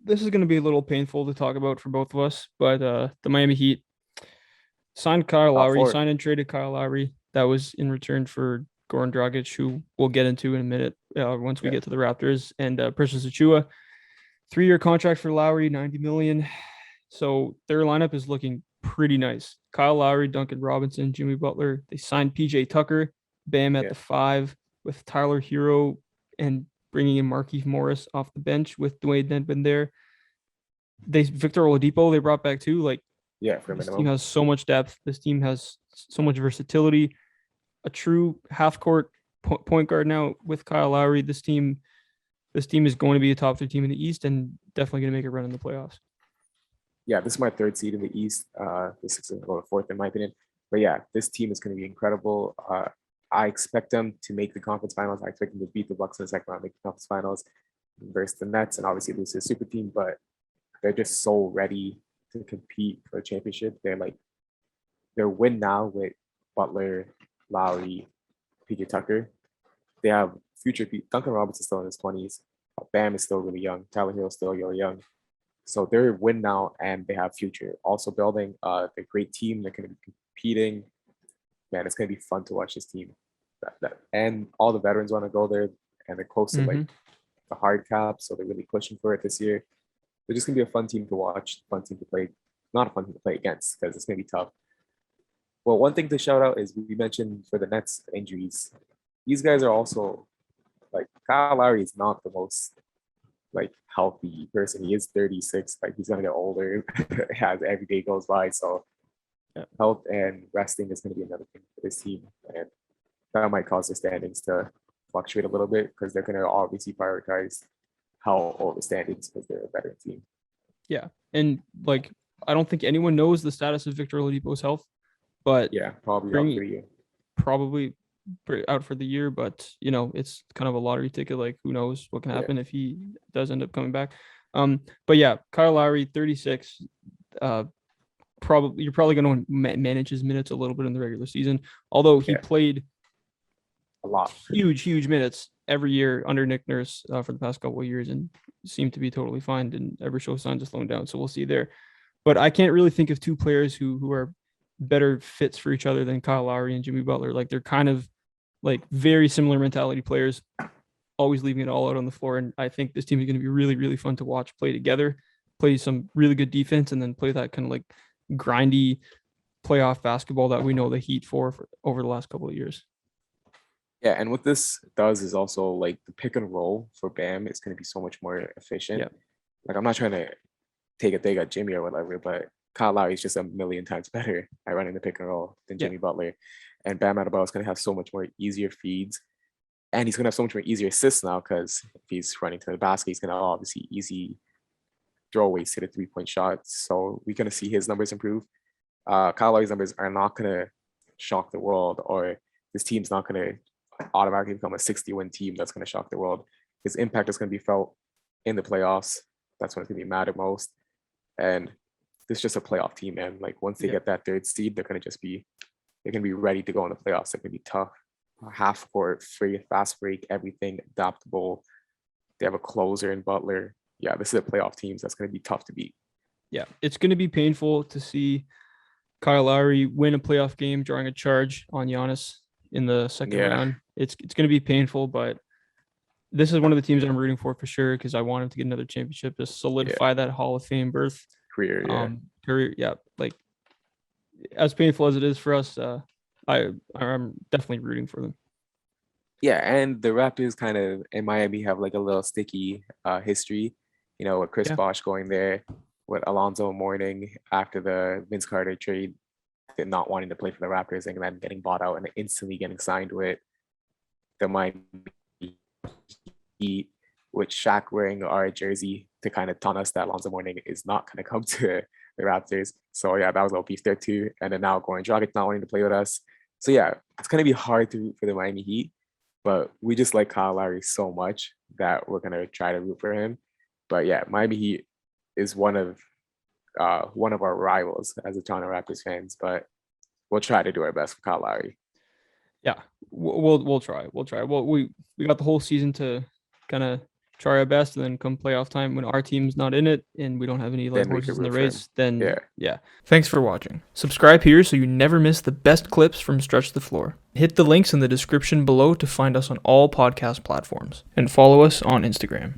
this is going to be a little painful to talk about for both of us, but the Miami Heat signed Kyle Top Lowry, four. signed and traded Kyle Lowry. That was in return for Goran Dragic, who we'll get into in a minute once we Yeah. get to the Raptors, and Precious Achiuwa. 3-year contract for Lowry, 90 million. So their lineup is looking pretty nice. Kyle Lowry, Duncan Robinson, Jimmy Butler. They signed PJ Tucker, Bam at Yeah. the 5 with Tyler Hero and bringing in Markieff Morris off the bench with Dwayne Dedmon there. Victor Oladipo they brought back too. Like Yeah, for a this team minimum. has so much depth. This team has so much versatility. A true half court point guard now with Kyle Lowry. This team is going to be a top 3 team in the East and definitely going to make a run in the playoffs. Yeah, this is my third seed in the East. The sixth is going fourth, in my opinion. But yeah, this team is going to be incredible. I expect them to make the conference finals. I expect them to beat the Bucks in the second round, make the conference finals versus the Nets, and obviously lose to a super team. But they're just so ready to compete for a championship. They're win now with Butler, Lowry, PJ Tucker. They have future people. Duncan Robinson is still in his 20s. Bam is still really young. Tyler Hill is still really young. So they're win now and they have future. Also building a great team. They're going to be competing. Man, it's going to be fun to watch this team. And all the veterans want to go there, and they're close to like the hard cap, so they're really pushing for it this year. They're just going to be a fun team to watch, fun team to play. Not a fun team to play against because it's going to be tough. Well, one thing to shout out is we mentioned for the Nets injuries. These guys are also like Kyle Lowry is not the most like healthy person. He is 36. Like he's gonna get older as every day goes by. So health and resting is gonna be another thing for this team, and that might cause the standings to fluctuate a little bit because they're gonna obviously prioritize health over standings because they're a better team. Yeah, and like I don't think anyone knows the status of Victor Oladipo's health, but Yeah, probably out bring for you. probably out for the year. But it's kind of a lottery ticket. Like who knows what can Yeah, happen if he does end up coming back. But yeah, Kyle Lowry, 36. You're probably going to manage his minutes a little bit in the regular season, although he yeah, played a lot. huge minutes every year under Nick Nurse for the past couple of years and seemed to be totally fine and ever show signs of slowing down. So we'll see there. But I can't really think of two players who are better fits for each other than Kyle Lowry and Jimmy Butler. Like they're kind of like very similar mentality players, always leaving it all out on the floor. And I think this team is going to be really, really fun to watch play together, play some really good defense, and then play that kind of like grindy playoff basketball that we know the Heat for over the last couple of years. Yeah, and what this does is also like the pick and roll for Bam is going to be so much more efficient. Yeah. Like I'm not trying to take a dig at Jimmy or whatever, but Kyle Lowry is just a million times better at running the pick and roll than Yeah. Jimmy Butler. And Bam Adebayo is going to have so much more easier feeds. And he's going to have so much more easier assists now because if he's running to the basket, he's going to obviously easy throwaways to the 3-point shots. So we're going to see his numbers improve. Kyle Lowry's numbers are not going to shock the world, or this team's not going to automatically become a 60-win team that's going to shock the world. His impact is going to be felt in the playoffs. That's when it's going to be matter most. And this is just a playoff team, man. Like once they get that third seed, they're going to be ready to go in the playoffs. They're going to be tough. Half court, free, fast break, everything adaptable. They have a closer in Butler. Yeah, this is a playoff team. So that's going to be tough to beat. Yeah, it's going to be painful to see Kyle Lowry win a playoff game drawing a charge on Giannis in the second round. It's going to be painful, but this is one of the teams I'm rooting for sure because I want him to get another championship to solidify that Hall of Fame berth. Career, yeah. Like as painful as it is for us, I'm definitely rooting for them. Yeah, and the Raptors kind of in Miami have like a little sticky history, with Chris Bosh going there, with Alonzo Mourning after the Vince Carter trade, not wanting to play for the Raptors and then getting bought out and instantly getting signed with the Miami Heat, with Shaq wearing our jersey to kind of taunt us that Alonzo Mourning is not going to come to the Raptors. So yeah, that was a little piece there too. And then now Goran Dragic not wanting to play with us. So yeah, it's going to be hard to root for the Miami Heat, but we just like Kyle Lowry so much that we're going to try to root for him. But yeah, Miami Heat is one of our rivals as a Toronto Raptors fans, but we'll try to do our best for Kyle Lowry. Yeah, we'll try. Well, we got the whole season to kind of try our best, and then come playoff time when our team's not in it and we don't have any like Then we horses could in the root for them. race, then Yeah. yeah. Thanks for watching. Subscribe here so you never miss the best clips from Stretch the Floor. Hit the links in the description below to find us on all podcast platforms, and follow us on Instagram.